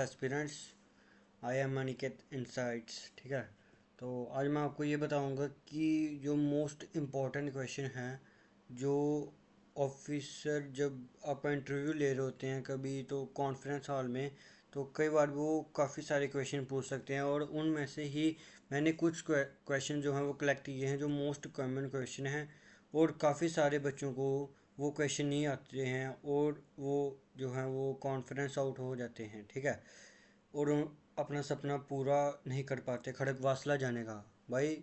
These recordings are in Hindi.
Aspirants. I am Aniket insights. ठीक है। तो आज मैं आपको ये बताऊंगा कि जो मोस्ट इम्पॉर्टेंट क्वेश्चन हैं जो ऑफिसर जब आप इंटरव्यू ले रहे होते हैं कभी तो कॉन्फ्रेंस हॉल में, तो कई बार वो काफ़ी सारे क्वेश्चन पूछ सकते हैं और उनमें से ही मैंने कुछ क्वेश्चन जो हैं वो कलेक्ट किए हैं जो मोस्ट कॉमन क्वेश्चन हैं। और काफ़ी सारे बच्चों को वो क्वेश्चन नहीं आते हैं और वो जो हैं वो कॉन्फिडेंस आउट हो जाते हैं। ठीक है। और अपना सपना पूरा नहीं कर पाते खड़गवासला जाने का। भाई,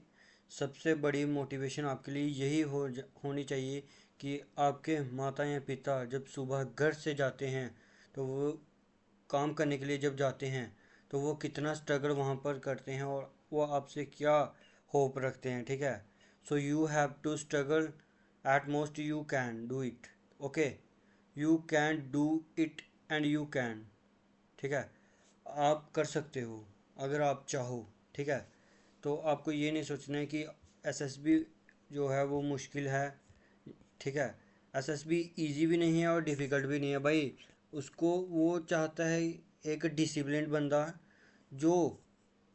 सबसे बड़ी मोटिवेशन आपके लिए यही होनी चाहिए कि आपके माता या पिता जब सुबह घर से जाते हैं तो वो काम करने के लिए जब जाते हैं तो वो कितना स्ट्रगल वहाँ पर करते हैं और वो आपसे क्या होप रखते हैं। ठीक है। So you have to struggle at most you can do it. Okay. You can do it and you can. ठीक है। आप कर सकते हो अगर आप चाहो। ठीक है। तो आपको ये नहीं सोचना है कि एसएसबी जो है वो मुश्किल है। ठीक है। एसएसबी इजी भी नहीं है और डिफ़िकल्ट भी नहीं है भाई। उसको वो चाहता है एक डिसिप्लिन्ड बंदा जो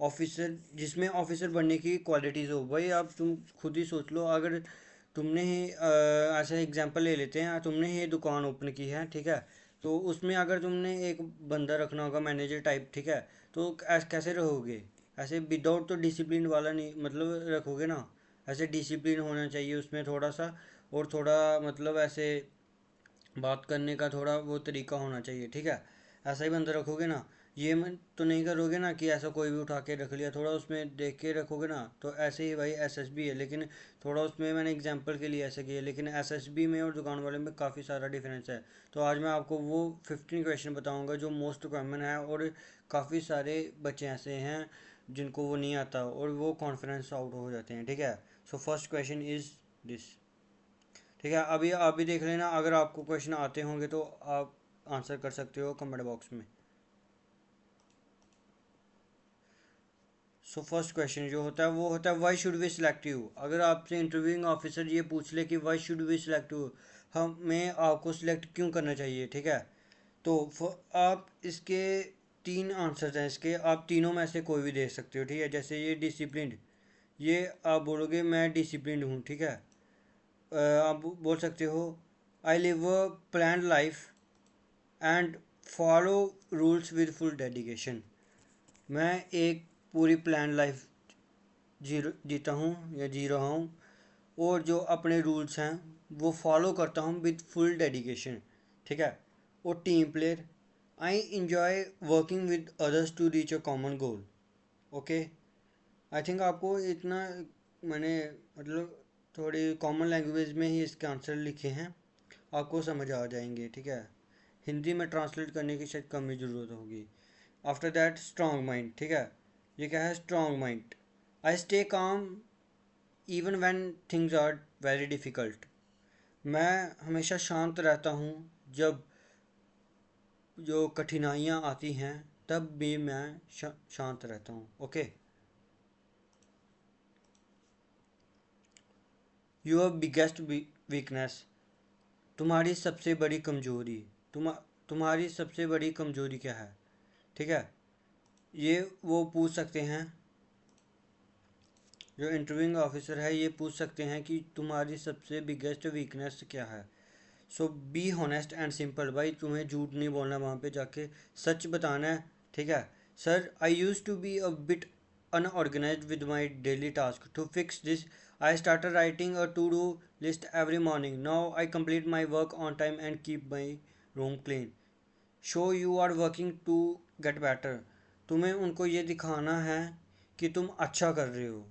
ऑफिसर जिसमें ऑफिसर बनने की क्वालिटीज़ हो। भाई आप तुम खुद ही सोच लो, अगर तुमने ही ऐसा एग्जांपल ले लेते हैं, तुमने ही दुकान ओपन की है। ठीक है। तो उसमें अगर तुमने एक बंदा रखना होगा मैनेजर टाइप। ठीक है। तो कैसे रहोगे? ऐसे विदाउट तो डिसिप्लिन वाला नहीं मतलब रखोगे ना। ऐसे डिसिप्लिन होना चाहिए उसमें थोड़ा सा। और थोड़ा मतलब ऐसे बात करने का थोड़ा वो तरीका होना चाहिए। ठीक है। ऐसा ही बंदा रखोगे ना। ये मन तो नहीं करोगे ना कि ऐसा कोई भी उठा के रख लिया, थोड़ा उसमें देख के रखोगे ना। तो ऐसे ही भाई एसएसबी है, लेकिन थोड़ा उसमें मैंने एग्जांपल के लिए ऐसे किया, लेकिन एसएसबी में और दुकान वाले में काफ़ी सारा डिफरेंस है। तो आज मैं आपको वो 15 क्वेश्चन बताऊंगा जो मोस्ट कॉमन है और काफ़ी सारे बच्चे ऐसे हैं जिनको वो नहीं आता और वो कॉन्फिडेंस आउट हो जाते हैं। ठीक है। So first question is this. ठीक है। अभी आप भी देख लेना, अगर आपको क्वेश्चन आते होंगे तो आप आंसर कर सकते हो कमेंट बॉक्स में। सो फर्स्ट क्वेश्चन जो होता है वो होता है why should we select you. अगर आपसे इंटरव्यूइंग ऑफिसर ये पूछ ले कि why should we select you, हमें आपको सिलेक्ट क्यों करना चाहिए। ठीक है। तो आप इसके तीन आंसर्स हैं, इसके आप तीनों में से कोई भी दे सकते हो। ठीक है। जैसे ये डिसिप्लिन्ड, ये आप बोलोगे मैं डिसिप्लिन्ड हूँ। ठीक है। आप बोल सकते हो I live a plan life and follow rules with full dedication. मैं एक पूरी प्लान लाइफ जीता हूँ या जी रहा हूँ और जो अपने रूल्स हैं वो फॉलो करता हूँ विद फुल डेडिकेशन। ठीक है। और team player, I enjoy working with others to reach a common goal. Okay. I think आपको इतना मैंने मतलब थोड़ी कॉमन लैंग्वेज में ही इसके आंसर लिखे हैं, आपको समझ आ जाएंगे। ठीक है। हिंदी में ट्रांसलेट करने की शायद कम ही ज़रूरत होगी। After that strong mind. ठीक है। ये क्या है? Strong mind, I stay calm even when things are very difficult. मैं हमेशा शांत रहता हूँ जब जो कठिनाइयाँ आती हैं तब भी मैं शांत रहता हूँ। ओके। योर बिगेस्ट वीकनेस, तुम्हारी सबसे बड़ी कमजोरी। तुम्हारी सबसे बड़ी कमजोरी क्या है? ठीक है। ये वो पूछ सकते हैं, जो इंटरव्यूइंग ऑफिसर है ये पूछ सकते हैं कि तुम्हारी सबसे बिगेस्ट वीकनेस क्या है। सो बी हॉनेस्ट एंड सिंपल। भाई तुम्हें झूठ नहीं बोलना, वहाँ पे जाके सच बताना है। ठीक है। Sir I used to be a bit unorganised with my daily task to fix this. I started writing a to do list every morning. Now I complete my work on time and keep my room clean. So you are working to get better. तुम्हें उनको ये दिखाना है कि तुम अच्छा कर रहे हो,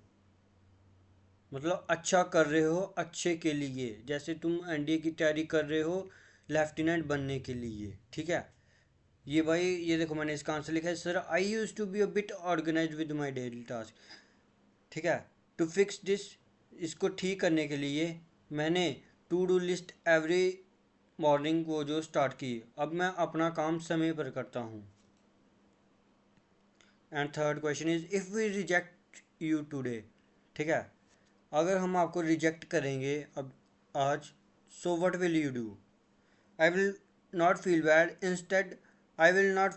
मतलब अच्छा कर रहे हो अच्छे के लिए, जैसे तुम एनडीए की तैयारी कर रहे हो लेफ्टिनेंट बनने के लिए। ठीक है। ये भाई ये देखो मैंने इसका आंसर लिखा है, sir I used to be a bit organise with my daily task. ठीक है। टू फिक्स दिस, इसको ठीक करने के लिए मैंने to do list every morning वो जो स्टार्ट की, अब मैं अपना काम समय पर करता हूँ। And third question is if we reject you today. ठीक है। अगर हम आपको रिजेक्ट करेंगे अब आज, so what will you do? I will not feel bad, instead I will not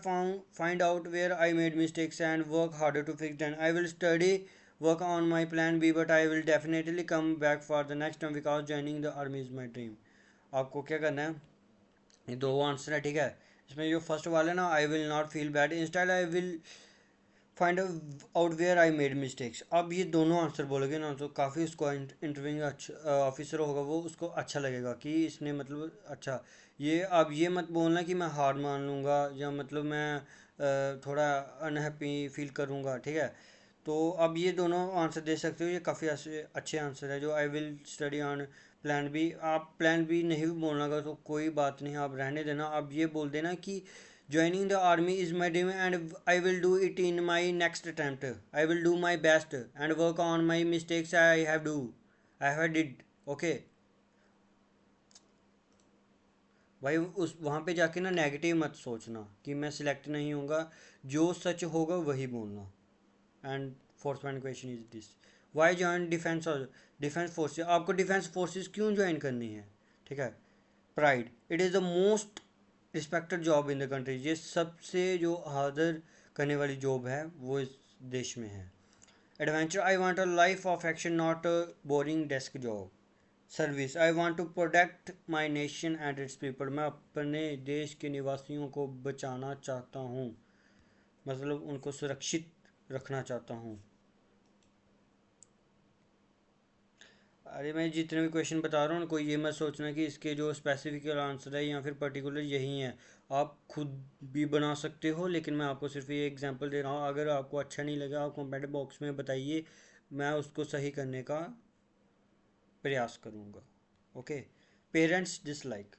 find out where I made mistakes and work harder to fix them. I will study, work on my plan B, but I will definitely come back for the next time because joining the army is my dream. आपको क्या करना है? ये दो आंसर है, ठीक है। इसमें जो फर्स्ट वाला है ना, I will not feel bad, instead I will find out where I made mistakes. अब ये दोनों आंसर बोलोगे ना तो काफ़ी उसको इंटरव्यूइंग अच्छा ऑफिसर होगा वो, उसको अच्छा लगेगा कि इसने मतलब अच्छा। ये अब ये मत बोलना कि मैं हार मान लूँगा या मतलब मैं थोड़ा अनहैप्पी फील करूँगा, ठीक है। तो अब ये दोनों आंसर दे सकते हो, ये काफ़ी अच्छे आंसर है। जो I will study on plan B, आप प्लान बी नहीं भी बोलना का तो कोई बात नहीं, आप रहने देना। आप ये बोल देना कि joining the army is my dream and I will do it in my next attempt. I will do my best and work on my mistakes I have did. Okay. भाई उस वहाँ पे जाके ना नेगेटिव मत सोचना कि मैं सिलेक्ट नहीं होऊंगा, जो सच होगा वही बोलना। And fourth one question is this, why join defence और डिफेंस फोर्सेस, आपको डिफेंस फोर्सेस क्यों ज्वाइन करनी है, ठीक है। Pride, it is the most respected job in the country, ये सबसे जो आदर करने वाली जॉब है वो इस देश में है। Adventure, I want a life of action not a boring desk job. Service, I want to protect my nation and its people, मैं अपने देश के निवासियों को बचाना चाहता हूँ, मतलब उनको सुरक्षित रखना चाहता हूँ। अरे मैं जितने भी क्वेश्चन बता रहा हूँ ना, कोई ये मत सोचना कि इसके जो स्पेसिफिक आंसर है या फिर पर्टिकुलर यही है। आप खुद भी बना सकते हो, लेकिन मैं आपको सिर्फ ये एग्जांपल दे रहा हूँ। अगर आपको अच्छा नहीं लगा आप कमेंट बॉक्स में बताइए, मैं उसको सही करने का प्रयास करूँगा। Okay. Parents dislike,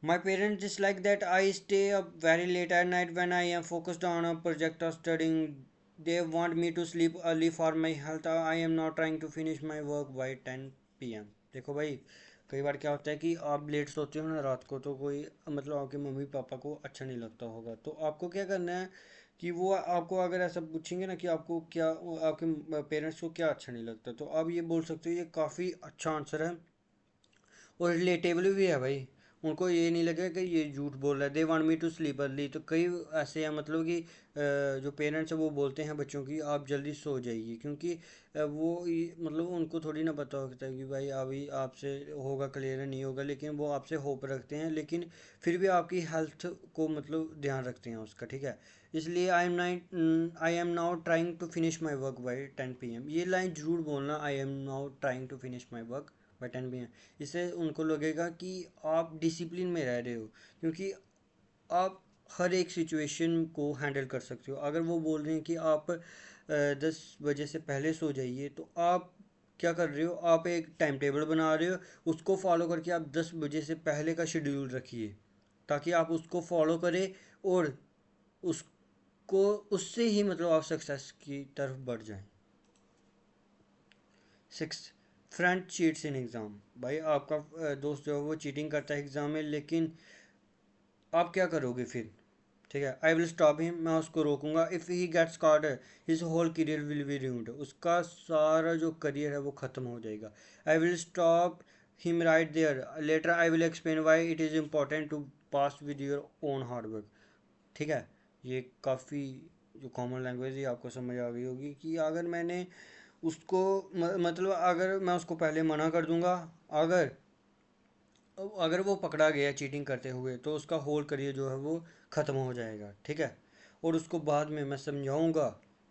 my parents dislike that I stay up very late at night when I am focused on a project or studying. They want me to sleep early for my health. I am not trying to finish my work by 10 p.m. देखो भाई, कई बार क्या होता है कि आप लेट सोते हो ना रात को, तो कोई मतलब आपके मम्मी पापा को अच्छा नहीं लगता होगा। तो आपको क्या करना है कि वो आपको अगर ऐसा पूछेंगे ना कि आपको क्या, आपके पेरेंट्स को क्या अच्छा नहीं लगता, तो आप ये बोल सकते हो। ये काफ़ी अच्छा आंसर है और रिलेटेबल भी है भाई। उनको ये नहीं लगेगा कि ये झूठ बोल रहा है। They want me to sleep early, तो कई ऐसे हैं मतलब कि जो पेरेंट्स हैं वो बोलते हैं बच्चों की आप जल्दी सो जाइए, क्योंकि मतलब उनको थोड़ी ना पता होता है कि भाई अभी आपसे होगा क्लियर नहीं होगा, लेकिन वो आपसे होप रखते हैं, लेकिन फिर भी आपकी हेल्थ को मतलब ध्यान रखते हैं उसका, ठीक है। इसलिए I am now trying to finish my work by 10 p.m, ये लाइन जरूर बोलना, I am now trying to finish my work by 10 p.m। इससे उनको लगेगा कि आप डिसिप्लिन में रह रहे हो, क्योंकि आप हर एक सिचुएशन को हैंडल कर सकते हो। अगर वो बोल रहे हैं कि आप 10 बजे से पहले सो जाइए, तो आप क्या कर रहे हो, आप एक टाइम टेबल बना रहे हो, उसको फॉलो करके आप 10 बजे से पहले का शेड्यूल रखिए, ताकि आप उसको फॉलो करें और उसको उससे ही मतलब आप सक्सेस की तरफ बढ़ जाएं। 6, फ्रेंड चीट्स इन एग्ज़ाम, भाई आपका दोस्त जो है वो चीटिंग करता है एग्ज़ाम में, लेकिन आप क्या करोगे फिर, ठीक है। आई विल स्टॉप हिम, मैं उसको रोकूंगा। If he gets caught his whole career will be ruined, उसका सारा जो करियर है वो ख़त्म हो जाएगा। I will stop him right there, later I will explain why it is important to pass with your own hard work, ठीक है। ये काफ़ी जो कॉमन लैंग्वेज है आपको समझ आ गई होगी कि अगर मैंने उसको मतलब अगर मैं उसको पहले मना कर दूंगा, अगर अगर वो पकड़ा गया चीटिंग करते हुए, तो उसका होल करियर जो है वो ख़त्म हो जाएगा, ठीक है। और उसको बाद में मैं समझाऊंगा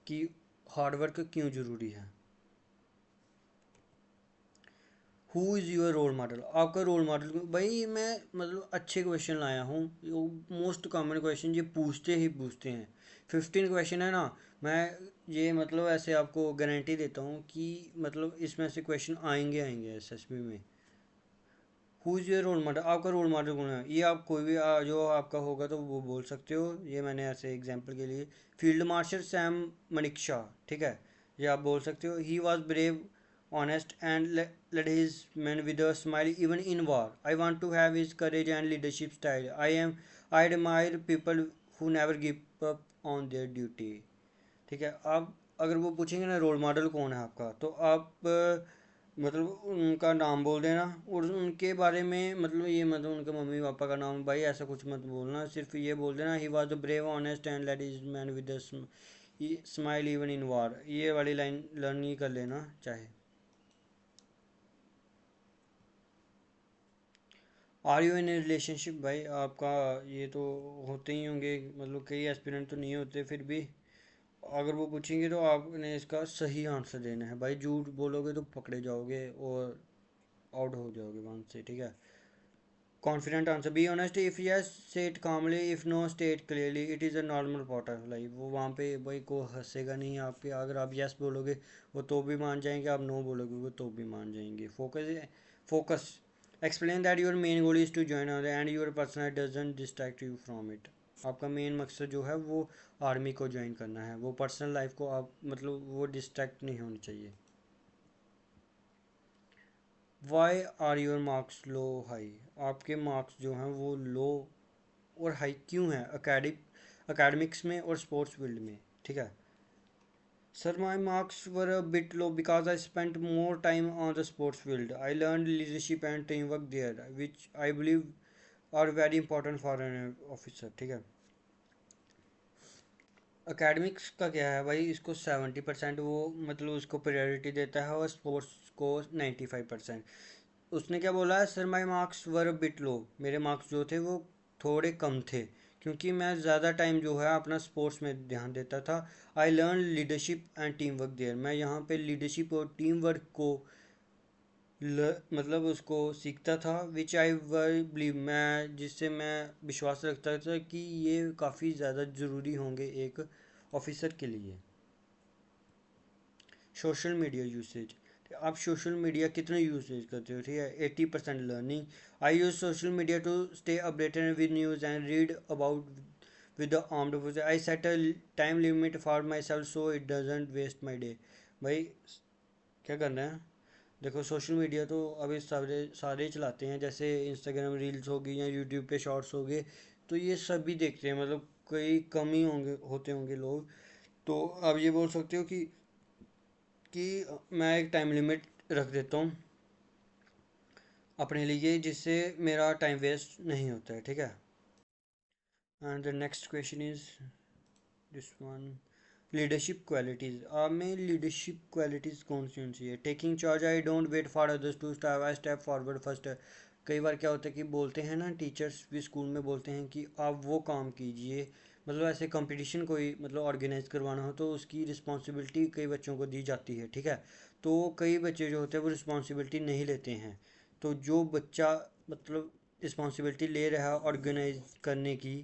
कि हार्डवर्क क्यों ज़रूरी है। Who is your role model, आपका रोल मॉडल भाई। मैं मतलब अच्छे क्वेश्चन लाया हूँ, मोस्ट कॉमन क्वेश्चन ये पूछते ही पूछते हैं। 15 क्वेश्चन है ना, मैं ये मतलब ऐसे आपको गारंटी देता हूँ कि मतलब इसमें से क्वेश्चन आएंगे आएंगे एसएसबी में। Who is your role model, आपका रोल मॉडल कौन है, ये आप कोई भी जो आपका होगा तो वो बोल सकते हो। ये मैंने ऐसे एग्जांपल के लिए फील्ड मार्शल सैम मनिकशा, ठीक है, ये आप बोल सकते हो। He was brave honest and led his man with a smile even in war, I want to have his courage and leadership style, I admire people who never give up on their duty, ठीक है। आप अगर वो पूछेंगे ना रोल मॉडल कौन है आपका, तो आप मतलब उनका नाम बोल देना, और उनके बारे में मतलब ये मतलब उनके मम्मी पापा का नाम भाई ऐसा कुछ मत बोलना, सिर्फ ये बोल देना ही was the brave honest and let is man with smile even in war. ये वाली लाइन लर्न ही कर लेना चाहे। आर यू इन रिलेशनशिप, भाई आपका ये तो होते ही होंगे, मतलब कई एस्पिरेंट तो नहीं होते, फिर भी अगर वो पूछेंगे तो आपने इसका सही आंसर देना है भाई, झूठ बोलोगे तो पकड़े जाओगे और आउट हो जाओगे वहाँ से, ठीक है। Confident answer, be honest, if yes say it calmly, if no state clearly, it is a normal part of life. वो वहाँ पे भाई को हंसेगा नहीं आप पे, अगर आप यस बोलोगे वो तो भी मान जाएंगे, आप नो बोलोगे वो तो भी मान जाएंगे। Focus, explain that your main goal is to join and your personal doesn't distract you from it. आपका मेन मकसद जो है वो आर्मी को ज्वाइन करना है, वो पर्सनल लाइफ को आप मतलब वो डिस्ट्रैक्ट नहीं होनी चाहिए। Why are your marks low high, आपके मार्क्स जो हैं वो लो और हाई क्यों है एकेडमिक्स में और स्पोर्ट्स फील्ड में, ठीक है। Sir my marks were a bit low because I spent more time on the sports field, I learn leadership and team work there which I believe are very important for an officer, ठीक है। एकेडमिक्स का क्या है भाई, इसको 70% वो मतलब उसको प्रायोरिटी देता है और स्पोर्ट्स को 95%। उसने क्या बोला है, sir my marks were bit लो, मेरे मार्क्स जो थे वो थोड़े कम थे क्योंकि मैं ज़्यादा टाइम जो है अपना स्पोर्ट्स में ध्यान देता था। I learn leadership and team work there, मैं यहाँ पे लीडरशिप और टीम वर्क को मतलब उसको सीखता था, विच आई बिलीव, मैं जिससे मैं विश्वास रखता था कि ये काफ़ी ज़्यादा ज़रूरी होंगे एक ऑफिसर के लिए। सोशल मीडिया यूसेज, आप सोशल मीडिया कितना यूसेज करते हो, ठीक है। 80% learning, I use social media to stay updated with news and read about with the armed forces. I set a time limit for myself so it doesn't waste my day। भाई क्या करना है, देखो सोशल मीडिया तो अभी सारे सारे चलाते हैं, जैसे इंस्टाग्राम रील्स होगी या यूट्यूब पे शॉर्ट्स हो गए, तो ये सभी देखते हैं, मतलब कई कम ही होते होंगे लोग। तो आप ये बोल सकते हो कि मैं एक टाइम लिमिट रख देता हूँ अपने लिए, जिससे मेरा टाइम वेस्ट नहीं होता है, ठीक है। And the next question is this one, leadership qualities, आप में लीडरशिप क्वालिटीज़ कौन सी होनी चाहिए। Taking charge, I don't wait for others to step, I step forward first. कई बार क्या होता है कि बोलते हैं ना, टीचर्स भी स्कूल में बोलते हैं कि आप वो काम कीजिए, मतलब ऐसे कंपटीशन कोई मतलब ऑर्गेनाइज करवाना हो तो उसकी रिस्पॉन्सिबिलिटी कई बच्चों को दी जाती है, ठीक है। तो कई बच्चे जो होते हैं वो रिस्पॉन्सिबिलिटी नहीं लेते हैं, तो जो बच्चा मतलब रिस्पॉन्सिबिलिटी ले रहा है ऑर्गेनाइज करने की,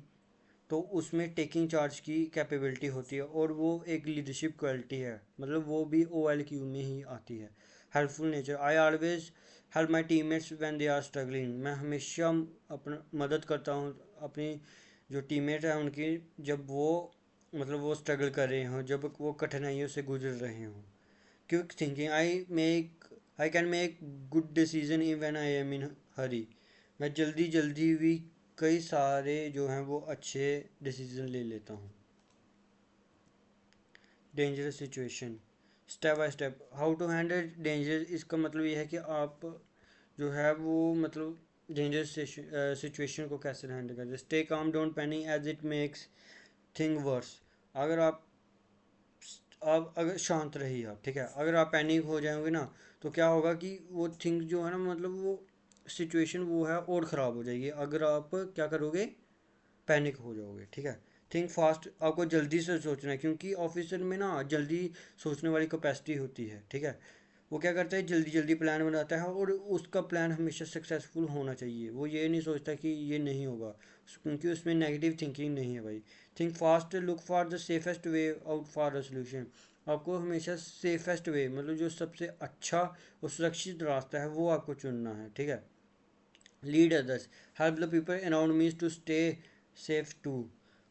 तो उसमें टेकिंग चार्ज की कैपेबिलिटी होती है और वो एक लीडरशिप क्वालिटी है, मतलब वो भी OLQ में ही आती है। Helpful nature, I always help my teammates when they are struggling, मैं हमेशा अपना मदद करता हूँ अपनी जो टीममेट है उनकी, जब वो मतलब वो स्ट्रगल कर रहे हों, जब वो कठिनाइयों से गुजर रहे हों। Quick thinking, I can make good decision in when I am in hurry, मैं जल्दी जल्दी भी कई सारे जो हैं वो अच्छे डिसीजन ले लेता हूँ। Dangerous situation, step by step how to handle danger, इसका मतलब ये है कि आप जो है वो मतलब डेंजरस सिचुएशन को कैसे हैंडल करते हैं। Stay calm, don't panic as it makes thing worse, अगर आप अगर शांत रहिए आप, ठीक है, अगर आप पैनिक हो जाओगे ना तो क्या होगा कि वो थिंग जो है ना मतलब वो सिचुएशन वो है और ख़राब हो जाएगी, अगर आप क्या करोगे, पैनिक हो जाओगे, ठीक है। थिंक फास्ट, आपको जल्दी से सोचना है क्योंकि ऑफिसर में ना जल्दी सोचने वाली कैपेसिटी होती है, ठीक है। वो क्या करता है, जल्दी जल्दी प्लान बनाता है और उसका प्लान हमेशा सक्सेसफुल होना चाहिए, वो ये नहीं सोचता कि ये नहीं होगा, क्योंकि उसमें नेगेटिव थिंकिंग नहीं है भाई। Think fast, look for the safest way out for a solution, आपको हमेशा सेफेस्ट वे मतलब जो सबसे अच्छा और सुरक्षित रास्ता है वो आपको चुनना है, ठीक है। Lead others, help the people around me to stay safe too,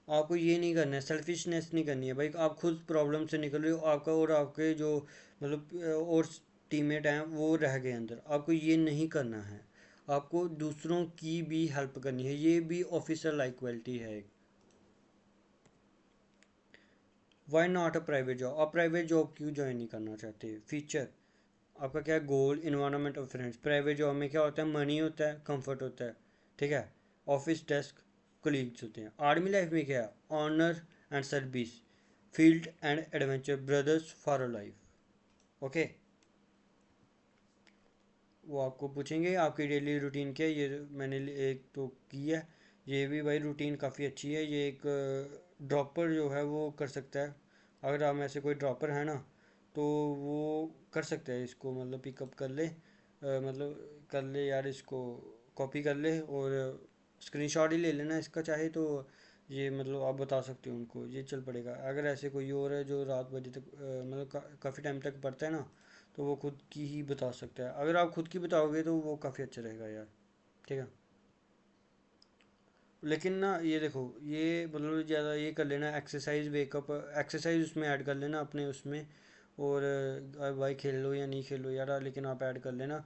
आपको ये नहीं करना है, सेल्फिशनेस नहीं करनी है भाई, आप खुद प्रॉब्लम से निकल रहे हो, आपका और आपके जो मतलब और टीममेट हैं वो रह गए अंदर, आपको ये नहीं करना है, आपको दूसरों की भी हेल्प करनी है, ये भी ऑफिसर लाइक क्वालिटी है एक। Why not a private job, आप प्राइवेट जॉब क्यों ज्वाइन नहीं करना चाहते, फीचर, आपका क्या है गोल, इन्वायरमेंट और फ्रेंड्स। प्राइवेट जॉब में क्या होता है, मनी होता है, कंफर्ट होता है, ठीक है, ऑफिस डेस्क, कलीग्स होते हैं। आर्मी लाइफ में क्या है, honour and service, field and adventure, brothers for a life. Okay, वो आपको पूछेंगे आपकी डेली रूटीन क्या है, ये मैंने एक तो की है। ये भी भाई रूटीन काफ़ी अच्छी है, ये एक ड्रॉपर जो है वो कर सकता है। अगर आप में से कोई ड्रॉपर है ना, तो वो कर सकते हैं इसको, मतलब पिकअप कर ले, मतलब कर ले यार, इसको कॉपी कर ले और स्क्रीनशॉट ही ले लेना इसका चाहे तो। ये मतलब आप बता सकते हो उनको, ये चल पड़ेगा। अगर ऐसे कोई और है जो रात बजे तक मतलब काफ़ी टाइम तक पढ़ता है ना, तो वो खुद की ही बता सकता है। अगर आप खुद की बताओगे तो वो काफ़ी अच्छा रहेगा यार, ठीक है। लेकिन ना ये देखो, ये मतलब ज़्यादा ये कर लेना, एक्सरसाइज वेकअप एक्सरसाइज उसमें ऐड कर लेना अपने उसमें। और भाई खेल लो या नहीं खेलो यार, लेकिन आप ऐड कर लेना।